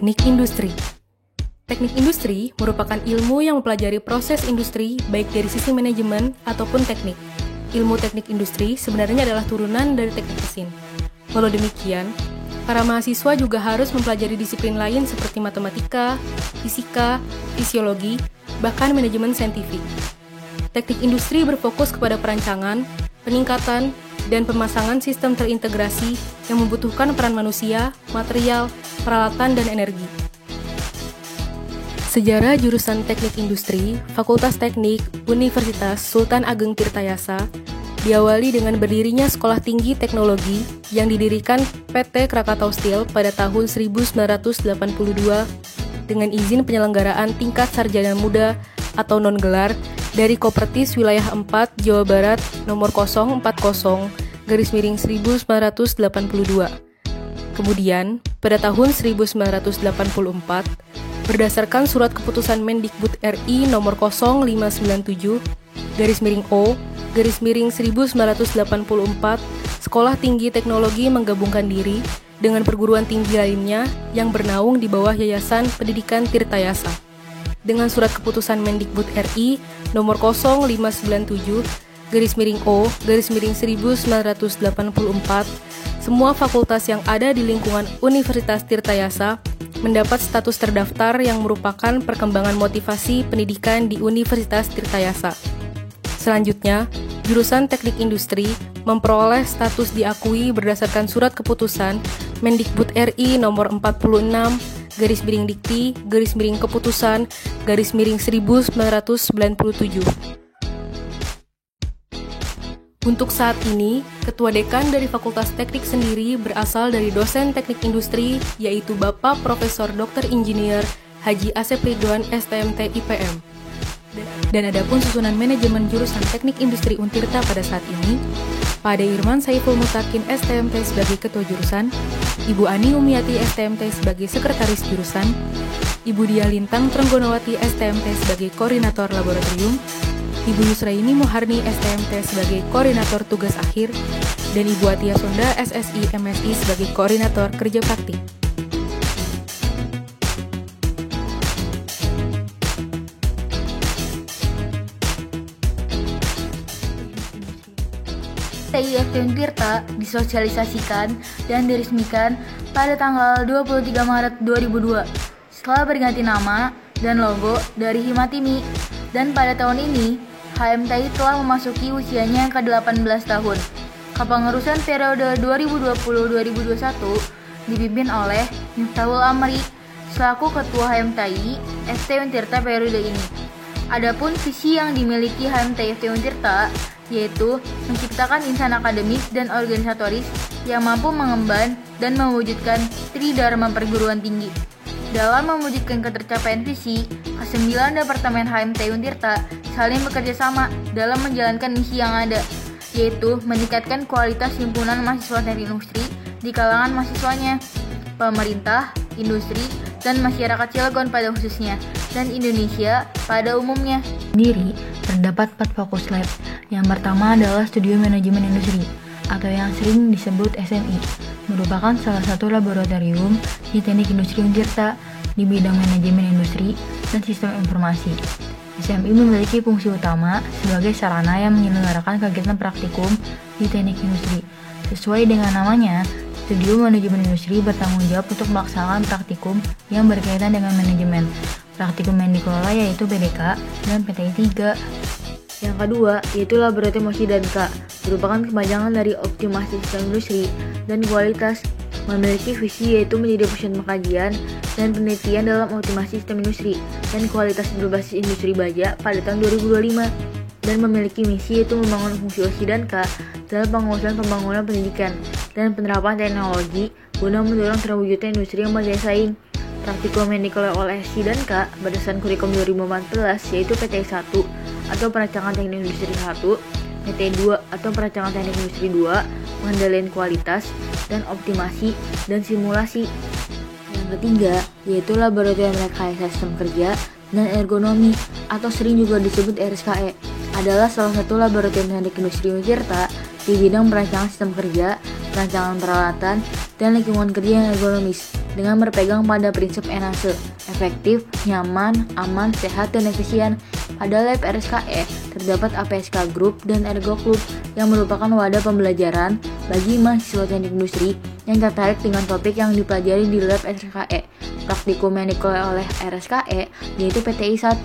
Teknik Industri. Teknik industri merupakan ilmu yang mempelajari proses industri baik dari sisi manajemen ataupun teknik. Ilmu teknik industri sebenarnya adalah turunan dari teknik mesin. Walau demikian, para mahasiswa juga harus mempelajari disiplin lain seperti matematika, fisika, fisiologi, bahkan manajemen saintifik. Teknik industri berfokus kepada perancangan, peningkatan, dan pemasangan sistem terintegrasi yang membutuhkan peran manusia, material, peralatan, dan energi. Sejarah jurusan Teknik Industri, Fakultas Teknik, Universitas Sultan Ageng Tirtayasa, diawali dengan berdirinya Sekolah Tinggi Teknologi yang didirikan PT Krakatau Steel pada tahun 1982 dengan izin penyelenggaraan tingkat sarjana muda atau non-gelar dari Kopertis Wilayah 4 Jawa Barat nomor 040/1982. Kemudian, pada tahun 1984, berdasarkan surat keputusan Mendikbud RI nomor 0597/O/1984, Sekolah Tinggi Teknologi menggabungkan diri dengan perguruan tinggi lainnya yang bernaung di bawah Yayasan Pendidikan Tirtayasa. Dengan surat keputusan Mendikbud RI nomor 0597/O/1984, semua fakultas yang ada di lingkungan Universitas Tirtayasa mendapat status terdaftar yang merupakan perkembangan motivasi pendidikan di Universitas Tirtayasa. Selanjutnya, jurusan Teknik Industri memperoleh status diakui berdasarkan surat keputusan Mendikbud RI nomor 46/Dikti/Keputusan/1997. Untuk saat ini, Ketua Dekan dari Fakultas Teknik sendiri berasal dari dosen Teknik Industri, yaitu Bapak Profesor Dr. Insinyur Haji Asep Ridwan STMT IPM. Dan adapun susunan manajemen jurusan Teknik Industri Untirta pada saat ini, Pak Ade Irman Saiful Mutakin STMT sebagai Ketua Jurusan, Ibu Ani Umiati STMT sebagai Sekretaris Jurusan, Ibu Dia Lintang Trenggonawati STMT sebagai Koordinator Laboratorium, Ibu Yusraini Muharni STMT sebagai Koordinator Tugas Akhir, dan Ibu Atia Sonda SSI MSI sebagai Koordinator Kerja Praktik. TIFT Untirta disosialisasikan dan diresmikan pada tanggal 23 Maret 2002 setelah berganti nama dan logo dari Himatimi, dan pada tahun ini HMTI telah memasuki usianya yang ke-18 tahun. Kepengurusan periode 2020-2021 dipimpin oleh Miftahul Amri selaku Ketua HMTI FT Untirta periode ini. Adapun visi yang dimiliki HMTI FT Untirta yaitu menciptakan insan akademik dan organisatoris yang mampu mengemban dan mewujudkan tridharma perguruan tinggi. Dalam mewujudkan ketercapaian visi, ke-9 Departemen HMTI Untirta saling bekerja sama dalam menjalankan misi yang ada, yaitu meningkatkan kualitas himpunan mahasiswa teknik industri di kalangan mahasiswanya, pemerintah, industri, dan masyarakat Cilegon pada khususnya, dan Indonesia pada umumnya. Sendiri, terdapat 4 fokus lab. Yang pertama adalah Studio Manajemen Industri, atau yang sering disebut SMI, merupakan salah satu laboratorium di Teknik Industri Untirta di bidang manajemen industri dan sistem informasi. SMI memiliki fungsi utama sebagai sarana yang menyelenggarakan kegiatan praktikum di teknik industri. Sesuai dengan namanya, Studio Manajemen Industri bertanggung jawab untuk melaksanakan praktikum yang berkaitan dengan manajemen. Praktikum yang dikelola yaitu PDK dan PTI 3. Yang kedua, yaitu Laboratorium Mosi dan K, merupakan kepanjangan dari optimasi sistem industri dan kualitas, memiliki visi yaitu menjadi pusat pengkajian dan penelitian dalam optimasi sistem industri dan kualitas berbasis industri baja pada tahun 2025, dan memiliki misi yaitu membangun fungsi OSI dan K dalam pengurusan pembangunan pendidikan dan penerapan teknologi guna mendorong terwujudnya industri yang berdaya saing. Praktikum yang dikelola oleh SI dan K berdasarkan kurikulum 2014 yaitu PTI 1 atau Perancangan Teknik Industri 1, PTI 2 atau Perancangan Teknik Industri 2, pengendalian kualitas dan optimasi dan simulasi. Yang ketiga yaitu Laboratorium Rekayasa Sistem Kerja dan Ergonomi atau sering juga disebut RSKE, adalah salah satu laboratorium teknik industri Untirta di bidang perancangan sistem kerja, perancangan peralatan, dan lingkungan kerja yang ergonomis. dengan berpegang pada prinsip ENASE, efektif, nyaman, aman, sehat, dan efisien. Pada lab RSKE, terdapat APSK Group dan Ergo Club yang merupakan wadah pembelajaran bagi mahasiswa teknik industri yang tertarik dengan topik yang dipelajari di lab RSKE. Praktikum yang dikelola oleh RSKE yaitu PTI 1.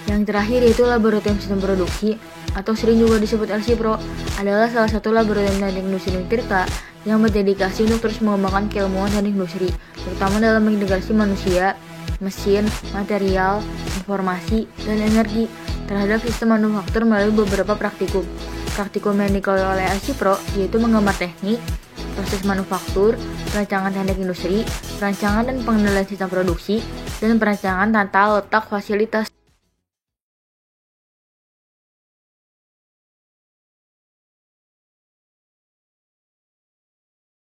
Yang terakhir yaitu Laboratorium Sistem Produksi atau sering juga disebut LC-Pro, adalah salah satu laboratorium teknik industri Untirta yang berdedikasi untuk terus mengembangkan keilmuan teknik industri, terutama dalam mengintegrasi manusia, mesin, material, informasi, dan energi terhadap sistem manufaktur melalui beberapa praktikum. Praktikum yang dikelola oleh LC-Pro yaitu menggambar teknik, proses manufaktur, perancangan teknik industri, perancangan dan pengendalian sistem produksi, dan perancangan tata letak fasilitas.